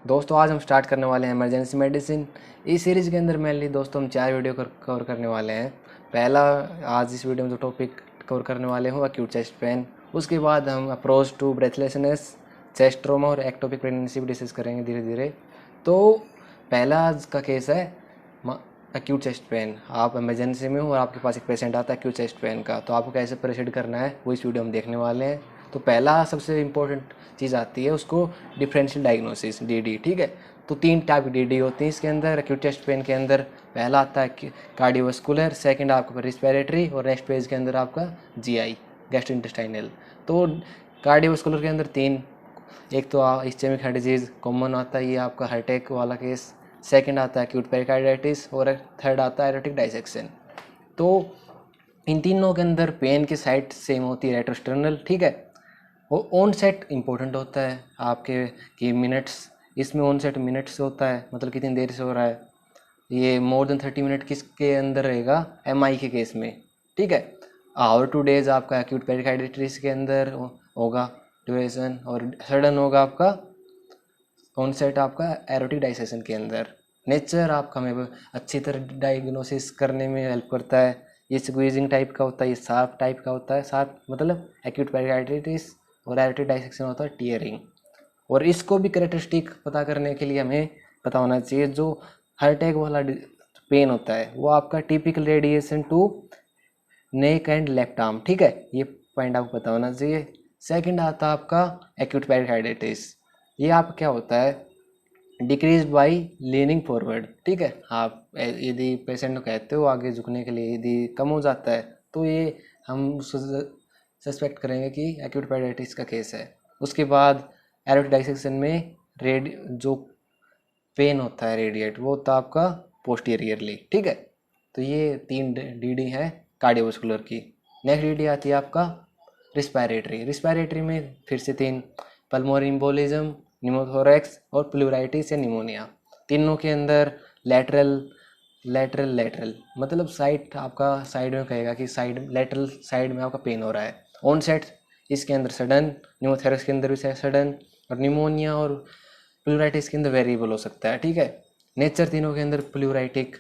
दोस्तों आज हम स्टार्ट करने वाले हैं इमरजेंसी मेडिसिन। इस सीरीज़ के अंदर मेनली दोस्तों हम 4 वीडियो कवर करने वाले हैं। पहला, आज इस वीडियो में जो टॉपिक कवर करने वाले हैं एक्यूट चेस्ट पेन। उसके बाद हम approach to breathlessness, chest trauma और एक्टोपिक प्रेगनेंसी भी डिस्कस करेंगे धीरे धीरे। तो पहला आज का केस है एक्यूट चेस्ट पेन। आप इमरजेंसी में हो और आपके पास एक पेशेंट आता है एक्यूट चेस्ट पेन का, तो आपको कैसे प्रोसीड करना है वो इस वीडियो में देखने वाले हैं। तो पहला सबसे इम्पोर्टेंट चीज़ आती है उसको डिफरेंशियल डायग्नोसिस, डीडी। ठीक है, तो 3 टाइप की डीडी होती है इसके अंदर एक्यूट चेस्ट पेन के अंदर। पहला आता है कार्डियोवास्कुलर, सेकंड आपका रिस्पिरेटरी और नेक्स्ट पेज के अंदर आपका जीआई, गैस्ट्रोइंटेस्टाइनल। तो कार्डियोवास्कुलर के अंदर 3, एक तो इस्चेमिक हार्ट डिजीज़ कॉमन आता है, ये आपका हार्ट अटैक वाला केस। सेकंड आता है एक्यूट पेरिकार्डाइटिस और थर्ड आता है एरोटिक डाइसेक्शन। तो इन तीनों के अंदर पेन की साइट सेम होती है, रेट्रोस्टर्नल। ठीक है, वो ऑन सेट इंपॉर्टेंट होता है आपके कि मिनट्स, इसमें ऑन सेट मिनट्स होता है, मतलब कितनी देर से हो रहा है। ये मोर देन 30 मिनट किसके अंदर रहेगा, एमआई के केस में। ठीक है, आवर 2 डेज आपका एक्यूट पेरिकार्डाइटिस के अंदर होगा ड्यूरेशन, और सडन होगा आपका ऑनसेट आपका एरोटिक डाइसेशन के अंदर। नेचर आपका हमें अच्छी तरह डायग्नोसिस करने में हेल्प करता है। ये स्क्वीजिंग टाइप का होता है, ये शार्प टाइप का होता है। शार्प मतलब एक्यूट पेरिकार्डाइटिस, और एरोटिक डाइसेक्शन होता है टीयरिंग। और इसको भी कैरेक्टरिस्टिक पता करने के लिए हमें पता होना चाहिए जो हार्ट अटैक वाला पेन होता है वो आपका typical radiation to neck and left arm. ठीक है, ये पॉइंट आपको पता होना चाहिए। सेकंड आता है आपका एक्यूट पेरिकार्डाइटिस। ये आप क्या होता है, डिक्रीज बाय लीनिंग फॉरवर्ड। ठीक है, आप यदि पेशेंट को कहते हो आगे झुकने के लिए, यदि कम हो जाता है तो ये हम सस्पेक्ट करेंगे कि एक्यूट पेरिकार्डाइटिस का केस है। उसके बाद एरोटिक डाइसेक्शन में जो पेन होता है रेडिएट, वो होता है आपका पोस्टीरियरली। ठीक है, तो ये 3 डीडी है कार्डियोवास्कुलर की। नेक्स्ट डीडी आती है आपका रिस्पिरेटरी। रिस्पिरेटरी में फिर से 3, पल्मोनरी एम्बोलिज्म, निमोथोरैक्स और प्लूराइटिस या निमोनिया। तीनों के अंदर लेटरल लेटरल लेटरल मतलब साइड, आपका साइड में कहेगा कि साइड, लेटरल साइड में आपका पेन हो रहा है। ऑन सेट इसके अंदर सडन, निमोथोरैक्स के अंदर भी सडन, और निमोनिया और प्लूराइटिस के अंदर वेरिएबल हो सकता है। ठीक है, नेचर तीनों के अंदर प्लूराइटिक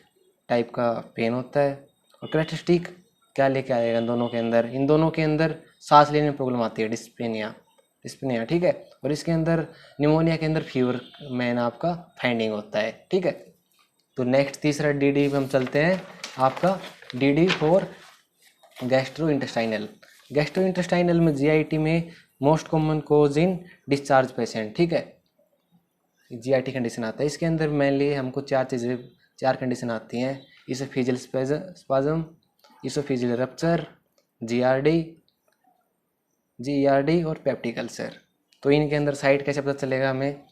टाइप का पेन होता है। और कैरेक्टरिस्टिक क्या लेके आएगा इन दोनों के अंदर सांस लेने में प्रॉब्लम आती है, डिस्पेनिया डिस्पेनिया। ठीक है, और इसके अंदर निमोनिया के अंदर फीवर मेन आपका फाइंडिंग होता है। ठीक है, तो नेक्स्ट तीसरा डीडी पे हम चलते हैं, आपका DD for gastrointestinal. Gastrointestinal में जीआईटी में most common cause in discharge patient. ठीक है, जीआईटी कंडीशन आता है। इसके अंदर मेनली हमको 4 कंडीशन आती हैं, oesophageal spasm, oesophageal rupture, GRD GERD और पेप्टिक अल्सर। तो इनके अंदर साइट कैसे पता चलेगा हमें,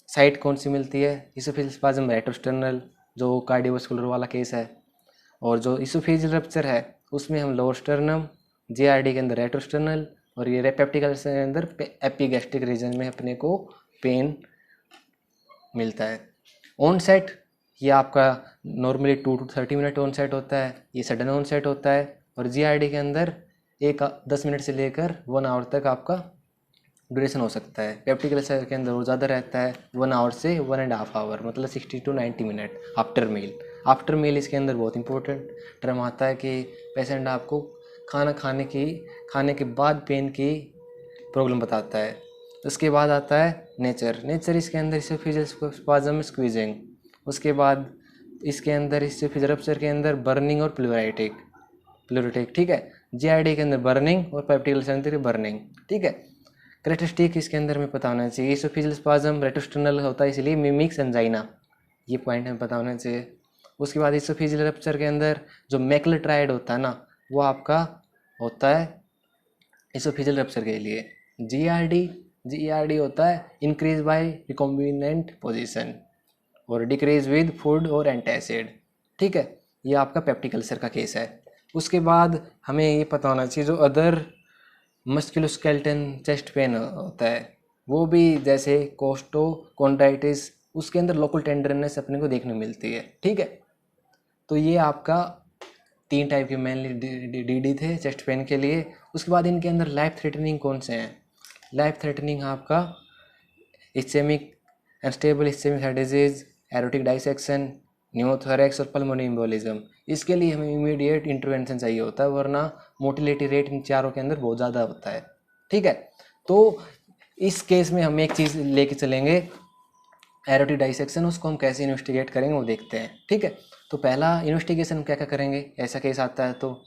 साइट कौन सी मिलती है। इसोफेजियल स्पाज्म रेट्रोस्टर्नल जो कार्डियोवास्कुलर वाला केस है, और जो इसोफेजियल रप्चर है उसमें हम लोअर स्टर्नम, जीआरडी के अंदर रेट्रोस्टर्नल, और ये पेप्टिक अल्सर के अंदर एपिगैस्ट्रिक रीजन में अपने को पेन मिलता है। ऑन सेट ये आपका normally 2 to 30 minute on set होता है, ये सडन ऑन सेट होता है। और जीआरडी के अंदर 10 मिनट से लेकर 1 आवर तक आपका ड्यूरेशन हो सकता है। पेप्टिक अल्सर के अंदर वो ज़्यादा रहता है, 1 आवर से 1.5 आवर, मतलब 60 to 90 minute after meal. After meal इसके अंदर बहुत इंपॉर्टेंट टर्म आता है कि पेशेंट आपको खाना खाने के बाद पेन की प्रॉब्लम बताता है। उसके बाद आता है नेचर इसके अंदर इसोफेजियल स्पाज्म स्क्वीजिंग। उसके बाद इसके अंदर इसोफेजियल रप्चर के अंदर बर्निंग और प्लूरिटिक। ठीक है, जीआरडी के अंदर बर्निंग और पेप्टिक अल्सर के अंदर बर्निंग। ठीक है, कैरेक्टरिस्टिक इसके अंदर में पता होना चाहिए, इसोफेजियल स्पाज्म रेट्रोस्टर्नल होता है इसलिए मिमिक्स एंजाइना, ये पॉइंट हमें पता होना चाहिए। उसके बाद इसोफेजियल रप्चर के अंदर जो मैक्लोट्राइड होता है ना, वो आपका होता है इसोफेजियल रप्चर के लिए। जीईआरडी होता है इंक्रीज बाय रिकॉम्बिनेंट पोजीशन और डिक्रीज विद फूड और एंटासिड। ठीक है, ये आपका पेप्टिक अल्सर का केस है। उसके बाद हमें ये पता होना चाहिए जो अदर मस्कुलोस्केलेटल चेस्ट पेन होता है वो भी, जैसे कोस्टोकोंड्राइटिस, उसके अंदर लोकल टेंडरनेस अपने को देखने मिलती है। ठीक है, तो ये आपका 3 टाइप के मेनली डीडी थे चेस्ट पेन के लिए। उसके बाद इनके अंदर लाइफ थ्रेटनिंग कौन से हैं, लाइफ थ्रेटनिंग आपका ischemic unstable ischemic heart disease, aortic dissection, pneumothorax और पल्मोनरी एम्बोलिज्म। इसके लिए हमें इमीडिएट इंटरवेंशन चाहिए होता है, वरना मोटिलिटी रेट इन चारों के अंदर बहुत ज़्यादा होता है। ठीक है, तो इस केस में हम एक चीज़ लेके चलेंगे, एरोटिक डाइसेक्शन, उसको हम कैसे इन्वेस्टिगेट करेंगे वो देखते हैं। ठीक है, तो पहला इन्वेस्टिगेशन हम क्या क्या करेंगे, ऐसा केस आता है तो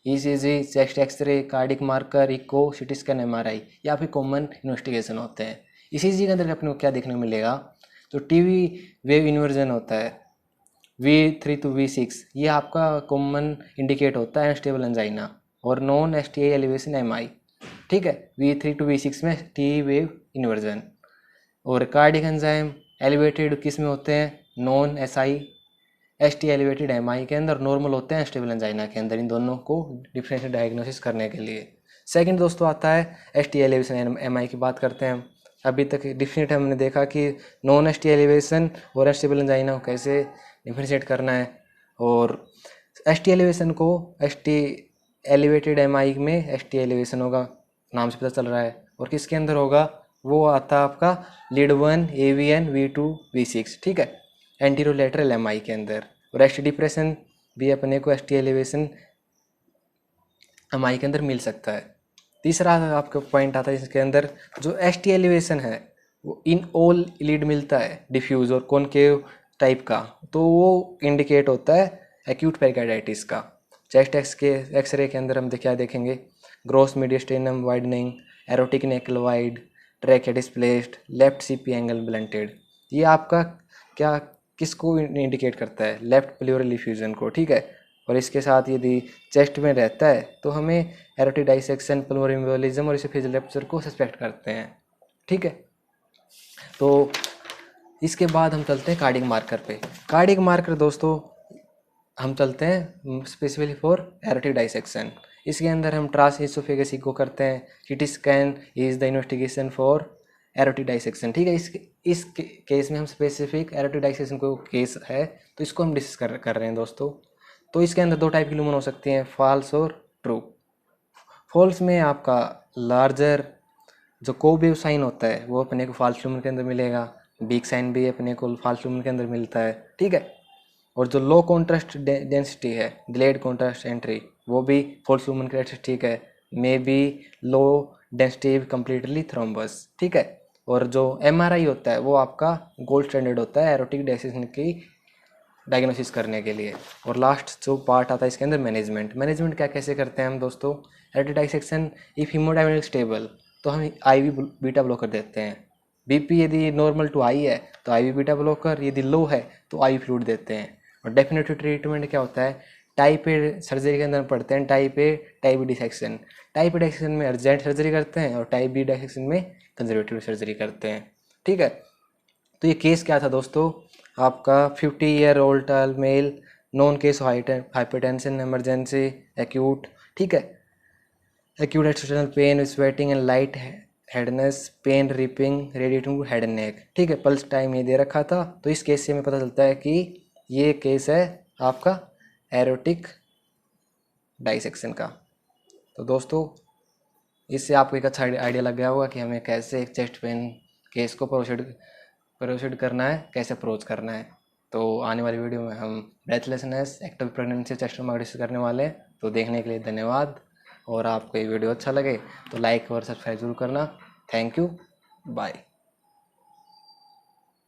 ECG, chest X-ray, cardiac marker, echo, CT scan, MRI, ये आपके कॉमन इन्वेस्टिगेशन होते हैं। ईसीजी के अंदर अपने को क्या देखने को मिलेगा, तो टीवी वेव इन्वर्जन होता है V3 to V6, ये आपका कॉमन इंडिकेट होता है अनस्टेबल एंजाइना और नॉन एसटीआई एलिवेशन एमआई। ठीक है, V3 to V6 में टी वेव इन्वर्जन। और कार्डिक एंजाइम एलिवेटेड किस में होते हैं, non SI ST elevated MI के अंदर, नॉर्मल होते हैं स्टेबल एंजाइना के अंदर। इन दोनों को डिफरेंशियल डायग्नोसिस करने के लिए सेकंड दोस्तों आता है एसटी एलिवेशन एमआई की बात करते हैं हम। अभी तक डिफरेंट हमने देखा कि नॉन एसटी एलिवेशन और स्टेबल एंजाइना को कैसे डिफरेंशिएट करना है, और एसटी एलिवेशन को एसटी एलिवेटेड एमआई में एसटी एलिवेशन होगा, नाम से पता चल रहा है। और किसके अंदर होगा, वो आता है आपका लीड 1 AVN V2 V6। ठीक है, एंटीरोलेटरल एमआई के अंदर। और एसटी डिप्रेशन भी अपने को एसटी एलिवेशन एमआई के अंदर मिल सकता है। तीसरा आपका पॉइंट आता है इसके अंदर, जो एसटी एलिवेशन है वो इन ऑल लीड मिलता है डिफ्यूज और कॉनकेव टाइप का, तो वो इंडिकेट होता है एक्यूट पेरिकार्डाइटिस का। चेस्ट एक्सरे के अंदर हम क्या देखेंगे, gross mediastinum widening, aortic knuckle wide, trachea displaced, left CP angle blunted. ये आपका क्या किसको इंडिकेट करता है, लेफ्ट प्लूरल इफ्यूजन को। ठीक है, और इसके साथ यदि चेस्ट में रहता है तो हमें एरोटिक डाइसेक्शन, पल्मोनरी एम्बोलिज्म और इसोफेजियल रप्चर को सस्पेक्ट करते हैं। ठीक है, तो इसके बाद हम चलते हैं कार्डिक मार्कर पे। कार्डिक मार्कर दोस्तों हम चलते हैं स्पेसिफिकली फॉर एरोटिक डाइसेक्शन। इसके अंदर हम ट्रांस इसोफेगस इको करते हैं, CT scan is the investigation for aortic dissection. ठीक है, इस केस में हम स्पेसिफिक एरोटिक डाइसेक्शन को केस है तो इसको हम डिस्कस कर रहे हैं दोस्तों। तो इसके अंदर दो टाइप की लूमन हो सकती हैं, फॉल्स और ट्रू। फॉल्स में आपका लार्जर जो कोवेव साइन होता है वो अपने को फॉल्स लूमन के अंदर मिलेगा, बिग साइन भी अपने को फॉल्स लूमन के अंदर मिलता है। ठीक है, और जो लो कॉन्ट्रास्ट डेंसिटी है, डिलेड कॉन्ट्रास्ट एंट्री, वो भी फॉल्स लूमन कैरेक्टरिस्टिक है, may be low density completely thrombus. ठीक है, और जो एमआरआई होता है वो आपका गोल्ड स्टैंडर्ड होता है एरोटिक डाइसेक्शन की डायग्नोसिस करने के लिए। और लास्ट जो पार्ट आता है इसके अंदर मैनेजमेंट क्या कैसे करते हैं हम दोस्तों, erotic dissection if haemodynamic stable तो हम आईवी बीटा ब्लॉकर देते हैं। बीपी यदि नॉर्मल टू हाई है तो आईवी बीटा ब्लॉकर, यदि लो है तो आईवी फ्लूइड देते हैं। और डेफिनेटिव ट्रीटमेंट क्या होता है, टाइप ए सर्जरी के अंदर पढ़ते हैं, type A type B dissection. Type A dissection में अर्जेंट सर्जरी करते हैं और टाइप बी डिसेक्शन में कंजर्वेटिव सर्जरी करते हैं। ठीक है, तो ये केस क्या था दोस्तों, आपका 50-year-old टल male, known case hypertension emergency acute. ठीक है, acute external pain, sweating and light headedness, pain ripping radiating to head and neck. ठीक है, पल्स टाइम ये दे रखा था, तो इस केस से हमें पता चलता है कि ये केस है आपका एरोटिक डाइसेक्शन का। तो दोस्तों इससे आपको एक अच्छा आइडिया लग गया होगा कि हमें कैसे एक चेस्ट पेन केस को प्रोसीड करना है, कैसे अप्रोच करना है। तो आने वाली वीडियो में हम breathlessness, active pregnancy, chest discuss करने वाले हैं। तो देखने के लिए धन्यवाद, और आपको ये वीडियो अच्छा लगे तो लाइक और सब्सक्राइब जरूर करना। Thank you, bye.